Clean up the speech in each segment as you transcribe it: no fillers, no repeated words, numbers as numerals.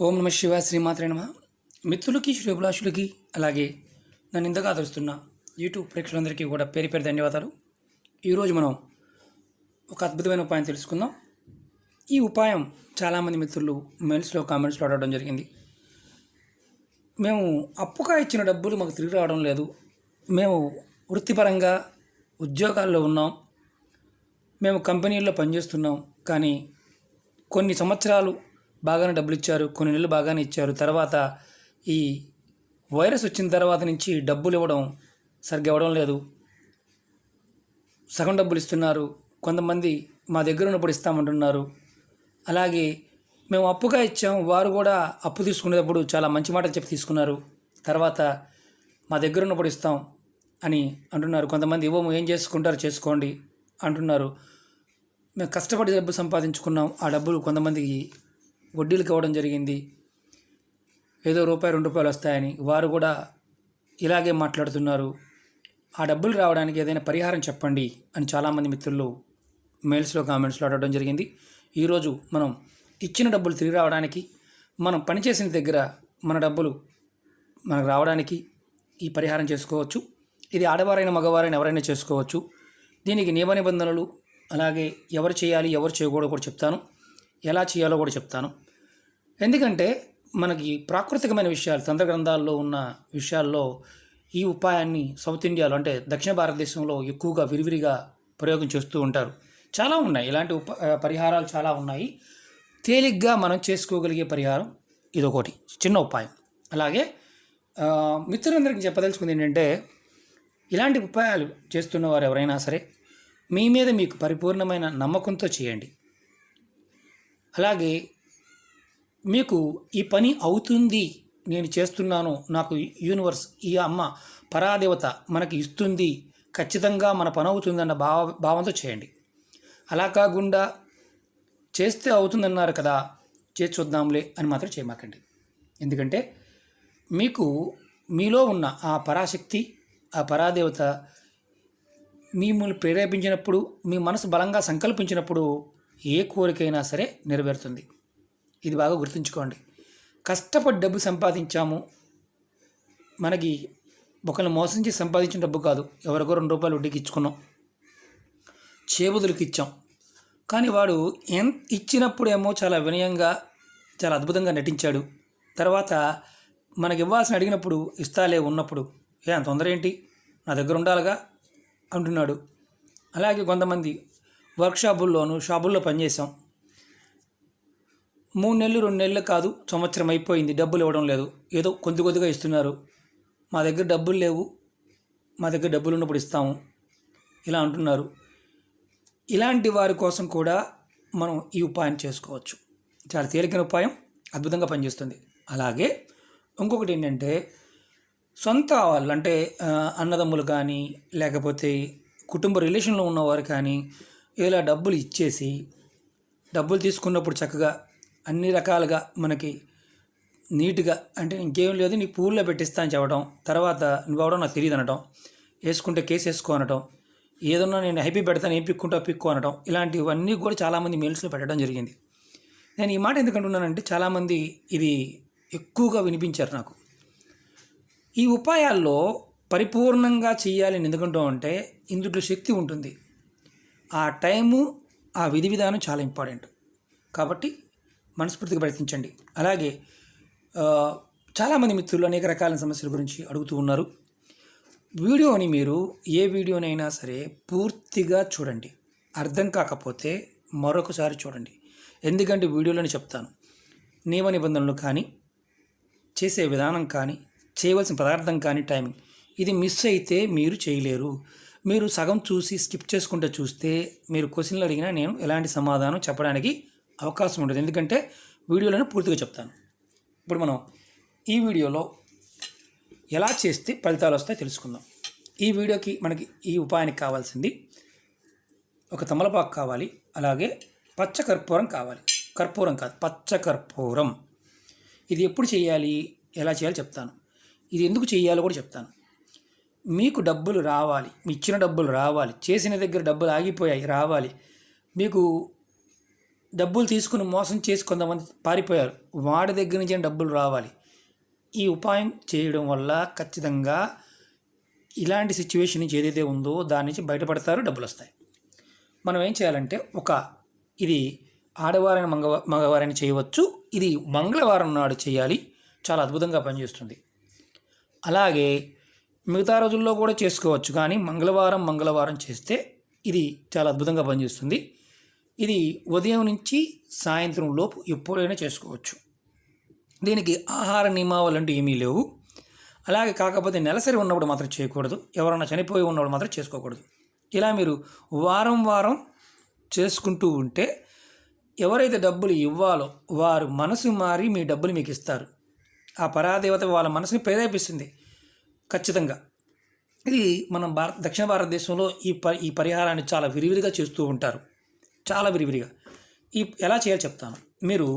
ఓం నమ శివాయ శ్రీమాత్రే నమ. మిత్రులకి శ్రేభిలాషులకి అలాగే నన్ను ఇంతగా ఆదరిస్తున్న యూట్యూబ్ ప్రేక్షకులందరికీ కూడా పేరు పేరు ధన్యవాదాలు. ఈరోజు మనం ఒక అద్భుతమైన ఉపాయం తెలుసుకుందాం. ఈ ఉపాయం చాలామంది మిత్రులు మెయిల్స్లో కామెంట్స్లో అడగడం జరిగింది. మేము అప్పుగా ఇచ్చిన డబ్బులు మాకు తిరిగి రావడం లేదు, మేము వృత్తిపరంగా ఉద్యోగాల్లో ఉన్నాం, మేము కంపెనీల్లో పనిచేస్తున్నాం, కానీ కొన్ని సంవత్సరాలు బాగానే డబ్బులు ఇచ్చారు, కొన్ని నెలలు బాగానే ఇచ్చారు, తర్వాత ఈ వైరస్ వచ్చిన తర్వాత నుంచి డబ్బులు ఇవ్వడం సరిగ్గా ఇవ్వడం లేదు, సగం డబ్బులు ఇస్తున్నారు, కొంతమంది మా దగ్గర ఉన్నప్పుడు ఇస్తామంటున్నారు. అలాగే మేము అప్పుగా ఇచ్చాం, వారు కూడా అప్పు తీసుకునేటప్పుడు చాలా మంచి మాటలు చెప్పి తీసుకున్నారు, తర్వాత మా దగ్గర ఉన్నప్పుడు ఇస్తాం అని అంటున్నారు. కొంతమంది ఇవ్వము, ఏం చేసుకుంటారు చేసుకోండి అంటున్నారు. మేము కష్టపడి డబ్బు సంపాదించుకున్నాం, ఆ డబ్బులు కొంతమందికి వడ్డీలకు ఇవ్వడం జరిగింది, ఏదో రూపాయి ₹2 వస్తాయని వారు కూడా ఇలాగే మాట్లాడుతున్నారు. ఆ డబ్బులు రావడానికి ఏదైనా పరిహారం చెప్పండి అని చాలామంది మిత్రులు మెయిల్స్లో కామెంట్స్లో అడగడం జరిగింది. ఈరోజు మనం ఇచ్చిన డబ్బులు తిరిగి రావడానికి, మనం పనిచేసిన దగ్గర మన డబ్బులు మనకు రావడానికి ఈ పరిహారం చేసుకోవచ్చు. ఇది ఆడవారైన మగవారైన ఎవరైనా చేసుకోవచ్చు. దీనికి నియమ నిబంధనలు, అలాగే ఎవరు చేయాలి ఎవరు చేయకూడదు కూడా చెప్తాను, ఎలా చేయాలో కూడా చెప్తాను. ఎందుకంటే మనకి ప్రాకృతికమైన విషయాలు, తంత్ర గ్రంథాల్లో ఉన్న విషయాల్లో ఈ ఉపాయాన్ని సౌత్ ఇండియాలో అంటే దక్షిణ భారతదేశంలో ఎక్కువగా విరివిరిగా ప్రయోగం చేస్తూ ఉంటారు. చాలా ఉన్నాయి, ఇలాంటి పరిహారాలు చాలా ఉన్నాయి. తేలిగ్గా మనం చేసుకోగలిగే పరిహారం ఇదొకటి చిన్న ఉపాయం. అలాగే మిత్రులందరికీ చెప్పదలుచుకుంది ఏంటంటే, ఇలాంటి ఉపాయాలు చేస్తున్న వారు ఎవరైనా సరే మీ మీద మీకు పరిపూర్ణమైన నమ్మకంతో చేయండి. అలాగే మీకు ఈ పని అవుతుంది, నేను చేస్తున్నాను, నాకు యూనివర్స్, ఈ అమ్మ పరాదేవత మనకి ఇస్తుంది, ఖచ్చితంగా మన పని అవుతుందన్న భావంతో చేయండి. అలా కాకుండా చేస్తే అవుతుందన్నారు కదా, చేసి చూద్దాంలే అని మాత్రం చేయమాకండి. ఎందుకంటే మీకు మీలో ఉన్న ఆ పరాశక్తి, ఆ పరాదేవత మిమ్మల్ని ప్రేరేపించినప్పుడు, మీ మనసు బలంగా సంకల్పించినప్పుడు ఏ కోరికైనా సరే నెరవేరుతుంది. ఇది బాగా గుర్తుంచుకోండి. కష్టపడి డబ్బు సంపాదించాము, మనకి ఒకరిని మోసం చేసి సంపాదించిన డబ్బు కాదు, ఎవరికో ₹2 వడ్డీకి ఇచ్చుకున్నాం, చేబుదులకి ఇచ్చాం. కానీ వాడు ఇచ్చినప్పుడేమో చాలా వినయంగా చాలా అద్భుతంగా నటించాడు, తర్వాత మనకి ఇవ్వాల్సిన అడిగినప్పుడు ఇస్తాలే ఉన్నప్పుడు అంత తొందర ఏంటి, నా దగ్గర ఉండాలిగా అంటున్నాడు. అలాగే కొంతమంది వర్క్షాపుల్లోనూ షాపుల్లో పనిచేసాం, 3 నెలలు 2 నెలలు కాదు సంవత్సరం అయిపోయింది, డబ్బులు ఇవ్వడం లేదు, ఏదో కొద్దిగా ఇస్తున్నారు, మా దగ్గర డబ్బులు లేవు, మా దగ్గర డబ్బులు ఉన్నప్పుడు ఇస్తాము ఇలా అంటున్నారు. ఇలాంటి వారి కోసం కూడా మనం ఈ ఉపాయం చేసుకోవచ్చు. చాలా తేలికైన ఉపాయం, అద్భుతంగా పనిచేస్తుంది. అలాగే ఇంకొకటి ఏంటంటే, సొంత వాళ్ళు అంటే అన్నదమ్ములు కానీ లేకపోతే కుటుంబ రిలేషన్లో ఉన్నవారు కానీ ఇలా డబ్బులు ఇచ్చేసి, డబ్బులు తీసుకున్నప్పుడు చక్కగా అన్ని రకాలుగా మనకి నీట్గా అంటే ఇంకేం లేదు నీ పూల్లో పెట్టిస్తా అని చెప్పడం, తర్వాత నువ్వు అవడం నాకు తెలియదు అనడం, వేసుకుంటే కేసు వేసుకో అనడం, ఏదన్నా నేను హ్యాపీ పెడతాను ఏం పిక్కు అనడం, ఇలాంటివన్నీ కూడా చాలామంది మెయిల్స్లో పెట్టడం జరిగింది. నేను ఈ మాట ఎందుకు అంటున్నానంటే, చాలామంది ఇది ఎక్కువగా వినిపించారు నాకు. ఈ ఉపాయాల్లో పరిపూర్ణంగా చేయాలి ఎందుకంటూ అంటే ఇందులో శక్తి ఉంటుంది, ఆ టైము ఆ విధి విధానం చాలా ఇంపార్టెంట్. కాబట్టి మనస్ఫూర్తిగా ప్రయత్నించండి. అలాగే చాలామంది మిత్రులు అనేక రకాల సమస్యల గురించి అడుగుతూ ఉన్నారు. వీడియోని మీరు ఏ వీడియోనైనా సరే పూర్తిగా చూడండి, అర్థం కాకపోతే మరొకసారి చూడండి. ఎందుకంటే వీడియోలోనే చెప్తాను, నియమ నిబంధనలు కానీ, చేసే విధానం కానీ, చేయవలసిన పదార్థం కానీ, టైమింగ్, ఇది మిస్ అయితే మీరు చేయలేరు. మీరు సగం చూసి స్కిప్ చేసుకుంటూ చూస్తే మీరు క్వశ్చన్లు అడిగినా నేను ఎలాంటి సమాధానం చెప్పడానికి అవకాశం ఉంటుంది, ఎందుకంటే వీడియోలోనే పూర్తిగా చెప్తాను. ఇప్పుడు మనం ఈ వీడియోలో ఎలా చేస్తే ఫలితాలు వస్తాయో తెలుసుకుందాం. ఈ వీడియోకి మనకి ఈ ఉపాయానికి కావాల్సింది ఒక తమలపాకు కావాలి, అలాగే పచ్చ కర్పూరం కావాలి, కర్పూరం కాదు పచ్చ కర్పూరం. ఇది ఎప్పుడు చేయాలి, ఎలా చేయాలో చెప్తాను, ఇది ఎందుకు చేయాలో కూడా చెప్తాను. మీకు డబ్బులు రావాలి, మీ ఇచ్చిన డబ్బులు రావాలి, చేసిన దగ్గర డబ్బులు ఆగిపోయాయి రావాలి, మీకు డబ్బులు తీసుకుని మోసం చేసి కొంతమంది పారిపోయారు. వాడి దగ్గర నుంచి డబ్బులు రావాలి. ఈ ఉపాయం చేయడం వల్ల ఖచ్చితంగా ఇలాంటి సిచ్యువేషన్ నుంచి ఏదైతే ఉందో దాని నుంచి బయటపడతారు, డబ్బులు వస్తాయి. మనం ఏం చేయాలంటే ఇది ఆడవారైన మగవారైనా చేయవచ్చు. ఇది మంగళవారం నాడు చేయాలి. చాలా అద్భుతంగా పనిచేస్తుంది. అలాగే మిగతా రోజుల్లో కూడా చేసుకోవచ్చు, కానీ మంగళవారం చేస్తే ఇది చాలా అద్భుతంగా పనిచేస్తుంది. ఇది ఉదయం నుంచి సాయంత్రం లోపు ఎప్పుడైనా చేసుకోవచ్చు. దీనికి ఆహార నియమావళి అంటూ ఏమీ లేవు. అలాగే కాకపోతే నెలసరి ఉన్నప్పుడు మాత్రం చేయకూడదు. ఎవరైనా చనిపోయి ఉన్నప్పుడు మాత్రం చేసుకోకూడదు. ఇలా మీరు వారం చేసుకుంటూ ఉంటే ఎవరైతే డబ్బులు ఇవ్వాలో వారు మనసు మారి మీ డబ్బులు మీకు ఇస్తారు. ఆ పరాదేవత వాళ్ళ మనసుని ప్రేరేపిస్తుంది ఖచ్చితంగా. ఇది మనం దక్షిణ భారతదేశంలో ఈ పరిహారాన్ని చాలా విరివిరిగా చేస్తూ ఉంటారు, చాలా విరివిరిగా. ఎలా చేయాలో చెప్తాను. మీరు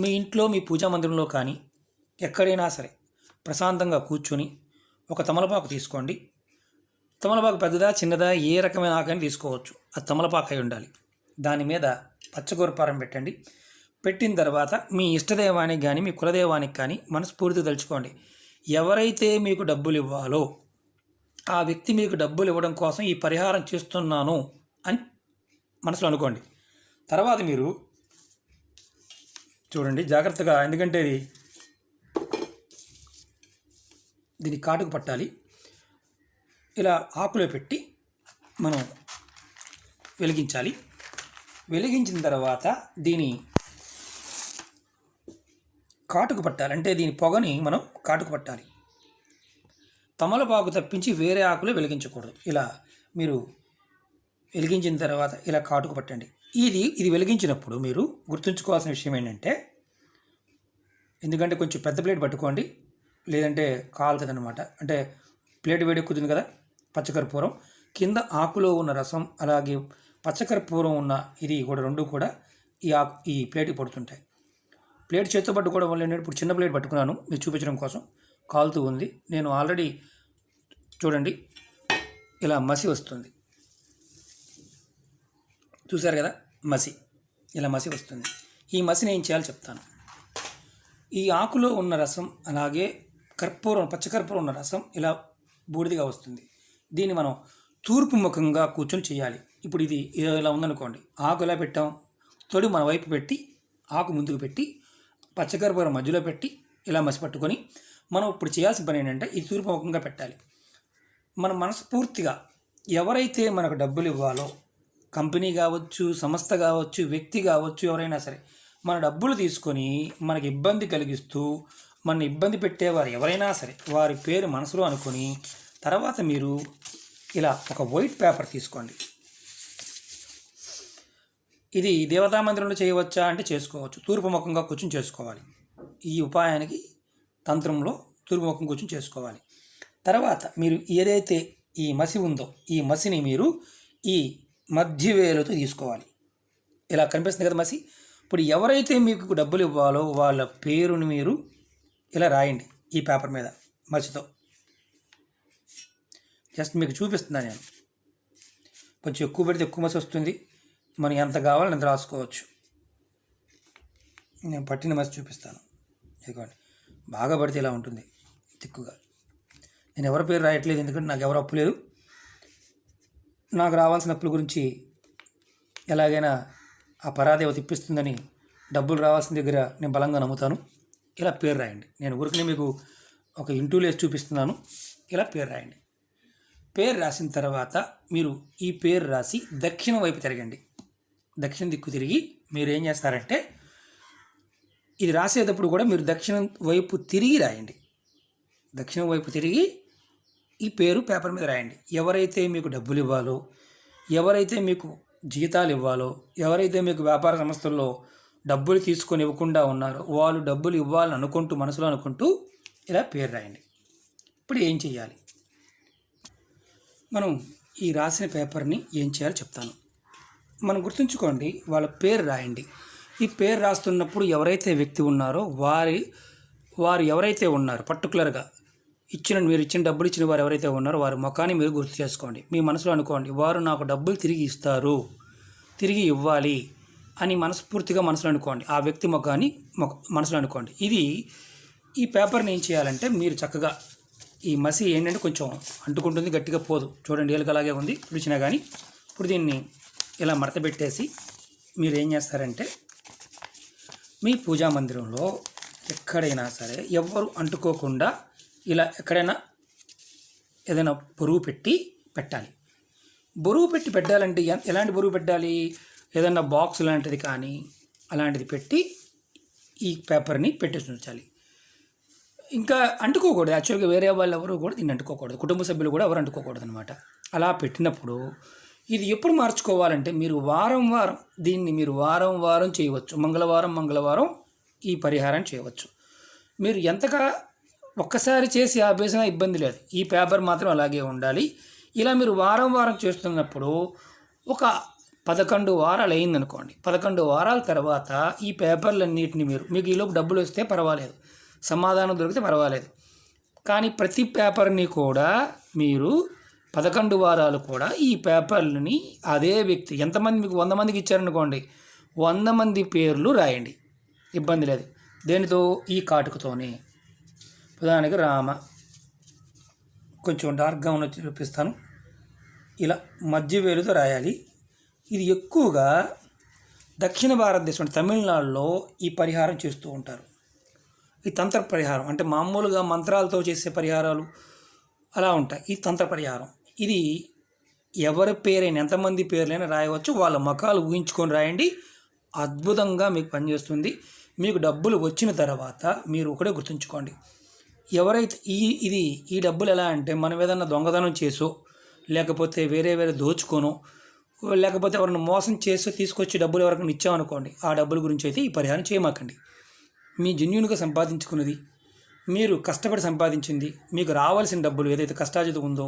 మీ ఇంట్లో మీ పూజా మందిరంలో కానీ ఎక్కడైనా సరే ప్రశాంతంగా కూర్చొని ఒక తమలపాకు తీసుకోండి. తమలపాకు పెద్దదా చిన్నదా ఏ రకమైన ఆకని తీసుకోవచ్చు. అది తమలపాకు అయి ఉండాలి. దాని మీద పచ్చగొరపారం పెట్టండి. పెట్టిన తర్వాత మీ ఇష్టదైవానికి కానీ మీ కులదైవానికి కానీ మనస్ఫూర్తిగా తలుచుకోండి. ఎవరైతే మీకు డబ్బులు ఇవ్వాలో ఆ వ్యక్తి మీకు డబ్బులు ఇవ్వడం కోసం ఈ పరిహారం చేస్తున్నాను అని మనసులో అనుకోండి. తర్వాత మీరు చూడండి జాగ్రత్తగా, ఎందుకంటే దీన్ని కాటుకు పట్టాలి. ఇలా ఆకులో పెట్టి మనం వెలిగించాలి. వెలిగించిన తర్వాత దీని కాటుకు పట్టాలి, అంటే దీని పొగని మనం కాటుకు పట్టాలి. తమలపాకు తప్పించి వేరే ఆకులో వెలిగించకూడదు. ఇలా మీరు వెలిగించిన తర్వాత ఇలా కాటుకు పట్టండి. ఇది వెలిగించినప్పుడు మీరు గుర్తుంచుకోవాల్సిన విషయం ఏంటంటే, ఎందుకంటే కొంచెం పెద్ద ప్లేట్ పట్టుకోండి, లేదంటే కాలుతుంది అనమాట. అంటే ప్లేట్ వేడెక్కుతుంది కదా. పచ్చకర్పూరం కింద ఆకులో ఉన్న రసం, అలాగే పచ్చకర్పూరం ఉన్న ఇది కూడా రెండు కూడా ఈ ప్లేట్కి పడుతుంటాయి. ప్లేట్ చేత్తో పట్టుకోవడం వల్ల నేను ఇప్పుడు చిన్న ప్లేట్ పట్టుకున్నాను మీరు చూపించడం కోసం. కాలుతూ ఉంది. నేను ఆల్రెడీ చూడండి ఇలా మసి వస్తుంది, చూసారు కదా, ఇలా మసి వస్తుంది. ఈ మసిని ఏం చేయాలో చెప్తాను. ఈ ఆకులో ఉన్న రసం అలాగే పచ్చకర్పూరం ఉన్న రసం ఇలా బూడిదిగా వస్తుంది. దీన్ని మనం తూర్పు ముఖంగా కూర్చొని చేయాలి. ఇప్పుడు ఇది ఇలా ఉందనుకోండి, ఆకు ఎలా పెట్టాం, తొడి మన వైపు పెట్టి ఆకు ముందుకు పెట్టి పచ్చకర్పూరం మధ్యలో పెట్టి ఇలా మసి పట్టుకొని మనం ఇప్పుడు చేయాల్సిన పని ఏంటంటే ఈ తూర్పు ముఖంగా పెట్టాలి. మన మనస్ఫూర్తిగా ఎవరైతే మనకు డబ్బులు ఇవ్వాలో, కంపెనీ కావచ్చు, సంస్థ కావచ్చు, వ్యక్తి కావచ్చు, ఎవరైనా సరే మన డబ్బులు తీసుకొని మనకి ఇబ్బంది కలిగిస్తూ మన ఇబ్బంది పెట్టేవారు ఎవరైనా సరే వారి పేరు మనసులో అనుకొని తర్వాత మీరు ఇలా ఒక వైట్ పేపర్ తీసుకోండి. ఇది దేవతా మందిరంలో చేయవచ్చా అంటే చేసుకోవచ్చు. తూర్పు ముఖంగా కూర్చొని చేసుకోవాలి. ఈ ఉపాయానికి తంత్రంలో తూర్పు ముఖం కూర్చొని చేసుకోవాలి. తర్వాత మీరు ఏదైతే ఈ మసి ఉందో ఈ మసిని మీరు ఈ మధ్య వేలుతో తీసుకోవాలి. ఇలా కనిపిస్తుంది కదా మసి. ఇప్పుడు ఎవరైతే మీకు డబ్బులు ఇవ్వాలో వాళ్ళ పేరుని మీరు ఇలా రాయండి ఈ పేపర్ మీద మసితో. జస్ట్ మీకు చూపిస్తున్నాను నేను. కొంచెం ఎక్కువ పెడితే ఎక్కువ మసి వస్తుంది, మనం ఎంత కావాలని ఎంత రాసుకోవచ్చు. నేను పట్టిన మసి చూపిస్తాను. ఇదిగోండి, బాగా పడితే ఇలా ఉంటుంది తిక్కుగా. నేను ఎవరి పేరు రాయట్లేదు, ఎందుకంటే నాకు ఎవరు అప్పు లేదు. నాకు రావాల్సిన అప్పుల గురించి ఎలాగైనా ఆ పరాదేవత ఇప్పిస్తుందని డబ్బులు రావాల్సిన దగ్గర నేను బలంగా నమ్ముతాను. ఇలా పేరు రాయండి. నేను ఊరికనే మీకు ఒక ఇంటూలు వేసి చూపిస్తున్నాను. ఇలా పేరు రాయండి. పేరు రాసిన తర్వాత మీరు ఈ పేరు రాసి దక్షిణ వైపు తిరగండి. దక్షిణ దిక్కు తిరిగి మీరు ఏం చేస్తారంటే, ఇది రాసేటప్పుడు కూడా మీరు దక్షిణం వైపు తిరిగి రాయండి. దక్షిణం వైపు తిరిగి ఈ పేరు పేపర్ మీద రాయండి. ఎవరైతే మీకు డబ్బులు ఇవ్వాలో, ఎవరైతే మీకు జీతాలు ఇవ్వాలో, ఎవరైతే మీకు వ్యాపార సంస్థల్లో డబ్బులు తీసుకొని ఇవ్వకుండా ఉన్నారో వాళ్ళు డబ్బులు ఇవ్వాలని అనుకుంటూ మనసులో అనుకుంటూ ఇలా పేరు రాయండి. ఇప్పుడు ఏం చేయాలి, మనం ఈ రాసిన పేపర్ని ఏం చేయాలో చెప్తాను. మనం గుర్తుంచుకోండి, వాళ్ళ పేరు రాయండి. ఈ పేరు రాస్తున్నప్పుడు ఎవరైతే వ్యక్తి ఉన్నారో వారు ఎవరైతే ఉన్నారో పర్టికులర్గా మీరు ఇచ్చిన డబ్బులు ఇచ్చిన వారు ఎవరైతే ఉన్నారో వారి ముఖాన్ని మీరు గుర్తు చేసుకోండి. మీ మనసులో అనుకోండి, వారు నాకు డబ్బులు తిరిగి ఇస్తారు, తిరిగి ఇవ్వాలి, అని మనస్ఫూర్తిగా మనసులో అనుకోండి. ఆ వ్యక్తి ముఖాన్ని మనసులో అనుకోండి. ఈ పేపర్ని ఏం చేయాలంటే మీరు చక్కగా ఈ మసి ఏంటంటే కొంచెం అంటుకుంటుంది, గట్టిగా పోదు. చూడండి ఏలుగు అలాగే ఉంది పిలిచినా కానీ. ఇప్పుడు దీన్ని ఇలా మడత పెట్టేసి మీరు ఏం చేస్తారంటే మీ పూజా మందిరంలో ఎక్కడైనా సరే ఎవ్వరు అంటుకోకుండా ఇలా ఎక్కడైనా ఏదైనా బరువు పెట్టాలి. బరువు పెట్టాలంటే ఎలాంటి బరువు పెట్టాలి? ఏదైనా బాక్స్ లాంటిది కానీ అలాంటిది పెట్టి ఈ పేపర్ని పెట్టేసి ఉంచాలి. ఇంకా అంటుకోకూడదు. యాక్చువల్గా వేరే వాళ్ళు ఎవరు కూడా దీన్ని అంటుకోకూడదు, కుటుంబ సభ్యులు కూడా ఎవరు అంటుకోకూడదు అనమాట. అలా పెట్టినప్పుడు ఇది ఎప్పుడు మార్చుకోవాలంటే మీరు వారం వారం చేయవచ్చు. మంగళవారం ఈ పరిహారం చేయవచ్చు. మీరు ఎంతగా ఒక్కసారి చేసి ఆపేసినా ఇబ్బంది లేదు. ఈ పేపర్ మాత్రం అలాగే ఉండాలి. ఇలా మీరు వారం చేస్తున్నప్పుడు ఒక 11 వారాలు అయిందనుకోండి. 11 వారాల తర్వాత ఈ పేపర్లన్నిటిని మీకు ఈలోపు డబ్బులు వస్తే పర్వాలేదు, సమాధానం దొరికితే పర్వాలేదు. కానీ ప్రతి పేపర్ని కూడా మీరు 11 వారాలు కూడా ఈ పేపర్లని అదే వ్యక్తి ఎంతమంది మీకు 100 మందికి ఇచ్చారనుకోండి, 100 మంది పేర్లు రాయండి, ఇబ్బంది లేదు. దేనితో? ఈ కాటుకతోనే. ఉదాహరణకి రామ, కొంచెం డార్క్గా ఉన్న చూపిస్తాను. ఇలా మధ్య వేలుతో రాయాలి. ఇది ఎక్కువగా దక్షిణ భారతదేశం తమిళనాడులో ఈ పరిహారం చేస్తూ ఉంటారు. ఈ తంత్ర పరిహారం అంటే మామూలుగా మంత్రాలతో చేసే పరిహారాలు అలా ఉంటాయి. ఈ తంత్ర పరిహారం ఇది ఎవరి పేరైనా ఎంతమంది పేర్లైనా రాయవచ్చు. వాళ్ళ ముఖాలు ఊహించుకొని రాయండి, అద్భుతంగా మీకు పనిచేస్తుంది. మీకు డబ్బులు వచ్చిన తర్వాత మీరు ఒకటే గుర్తుంచుకోండి, ఎవరైతే ఈ డబ్బులు ఎలా అంటే మనం ఏదన్నా దొంగతనం చేసో లేకపోతే వేరే దోచుకోనో లేకపోతే ఎవరైనా మోసం చేసో తీసుకొచ్చి డబ్బులు ఎవరికైనా ఇచ్చామనుకోండి, ఆ డబ్బుల గురించి అయితే ఈ పరిహారం చేయమాకండి. మీ జెన్యూన్గా సంపాదించుకున్నది, మీరు కష్టపడి సంపాదించింది, మీకు రావాల్సిన డబ్బులు ఏదైతే కష్టార్జితం ఉందో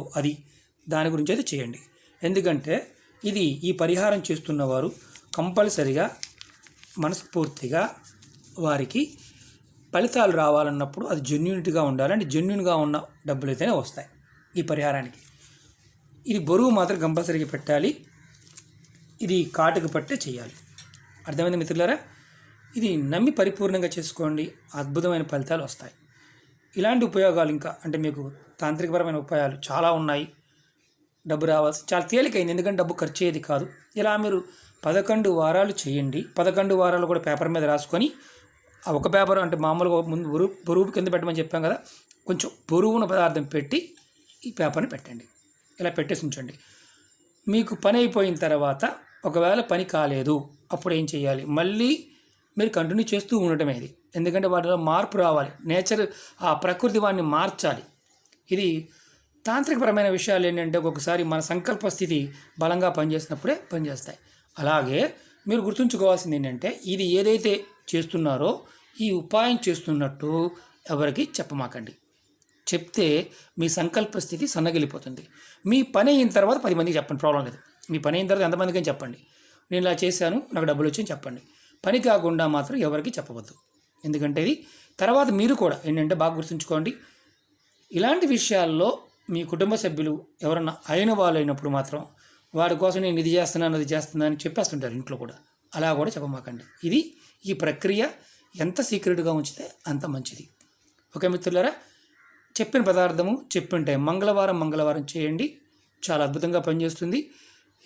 దాని గురించి అయితే చేయండి. ఎందుకంటే ఈ పరిహారం చేస్తున్నవారు కంపల్సరిగా మనస్ఫూర్తిగా వారికి ఫలితాలు రావాలన్నప్పుడు అది జెన్యూనిటీగా ఉండాలి. అంటే జెన్యూన్గా ఉన్న డబ్బులు అయితేనే వస్తాయి ఈ పరిహారానికి. ఇది బరువు మాత్రం కంపల్సరీగా పెట్టాలి. ఇది కాటుకు పట్టే చేయాలి. అర్థమైంది మిత్రులారా? ఇది నమ్మి పరిపూర్ణంగా చేసుకోండి, అద్భుతమైన ఫలితాలు వస్తాయి. ఇలాంటి ఉపయోగాలు ఇంకా అంటే మీకు తాంత్రికపరమైన ఉపాయాలు చాలా ఉన్నాయి. డబ్బు రావాల్సి చాలా తేలికైంది, ఎందుకంటే డబ్బు ఖర్చు అయ్యేది కాదు. ఇలా మీరు 11 వారాలు చేయండి. 11 వారాలు కూడా పేపర్ మీద రాసుకొని, ఆ ఒక పేపర్ అంటే మామూలుగా ముందు బరువు కింద పెట్టమని చెప్పాం కదా, కొంచెం బరువున పదార్థం పెట్టి ఈ పేపర్ని పెట్టండి. ఇలా పెట్టేసి ఉంచండి. మీకు పని అయిపోయిన తర్వాత ఒకవేళ పని కాలేదు, అప్పుడు ఏం చేయాలి? మళ్ళీ మీరు కంటిన్యూ చేస్తూ ఉండటమే ఇది. ఎందుకంటే వాటిలో మార్పు రావాలి, నేచర్ ఆ ప్రకృతి వాడిని మార్చాలి. ఇది తాంత్రికపరమైన విషయాలు ఏంటంటే ఒక్కొక్కసారి మన సంకల్ప స్థితి బలంగా పనిచేసినప్పుడే పనిచేస్తాయి. అలాగే మీరు గుర్తుంచుకోవాల్సింది ఏంటంటే ఇది ఏదైతే చేస్తున్నారో ఈ ఉపాయం చేస్తున్నట్టు ఎవరికి చెప్పమాకండి. చెప్తే మీ సంకల్ప స్థితి సన్నగిలిపోతుంది. మీ పని అయిన తర్వాత 10 మందికి చెప్పండి, ప్రాబ్లం లేదు. మీ పని అయిన తర్వాత ఎంతమందికి అని చెప్పండి, నేను ఇలా చేశాను నాకు డబ్బులు వచ్చాయని చెప్పండి. పని కాకుండా మాత్రం ఎవరికి చెప్పవద్దు. ఎందుకంటే ఇది తర్వాత మీరు కూడా ఏంటంటే బాగా గుర్తుంచుకోండి, ఇలాంటి విషయాల్లో మీ కుటుంబ సభ్యులు ఎవరన్నా అయిన వాళ్ళు అయినప్పుడు మాత్రం వాడి కోసం నేను ఇది చేస్తున్నాను అది చేస్తున్నాను అని చెప్పేస్తుంటారు ఇంట్లో కూడా. అలా కూడా చెప్పమాకండి. ఈ ప్రక్రియ ఎంత సీక్రెట్గా ఉంచితే అంత మంచిది. ఓకే మిత్రులారా, చెప్పిన పదార్థము చెప్పిన టైం మంగళవారం చేయండి, చాలా అద్భుతంగా పనిచేస్తుంది.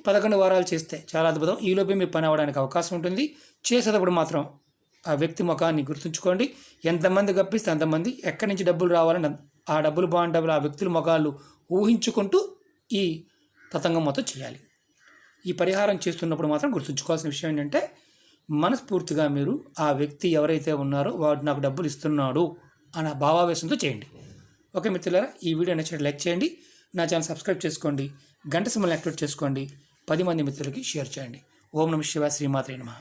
11 వారాలు చేస్తే చాలా అద్భుతం. ఈలోపే మీ పని అవ్వడానికి అవకాశం ఉంటుంది. చేసేటప్పుడు మాత్రం ఆ వ్యక్తి ముఖాన్ని గుర్తుంచుకోండి. ఎంతమంది గప్పిస్తే అంతమంది, ఎక్కడి నుంచి డబ్బులు రావాలని ఆ డబ్బులు బాగుంటాయి ఆ వ్యక్తుల ముఖాలు ఊహించుకుంటూ ఈ తతంగం మొత్తం చేయాలి. ఈ పరిహారం చేస్తున్నప్పుడు మాత్రం గుర్తుంచుకోవాల్సిన విషయం ఏంటంటే మనస్ఫూర్తిగా మీరు ఆ వ్యక్తి ఎవరైతే ఉన్నారో వాడు నాకు డబ్బులు ఇస్తున్నాడు అన్న భావావేశంతో చేయండి. ఓకే మిత్రులారా, ఈ వీడియో నచ్చినట్టు లైక్ చేయండి, నా ఛానల్ సబ్స్క్రైబ్ చేసుకోండి, గంట సింబల్ని యాక్టివేట్ చేసుకోండి, 10 మంది మిత్రులకి షేర్ చేయండి. ఓం నమః శివాయ, శ్రీమాత్రే నమః.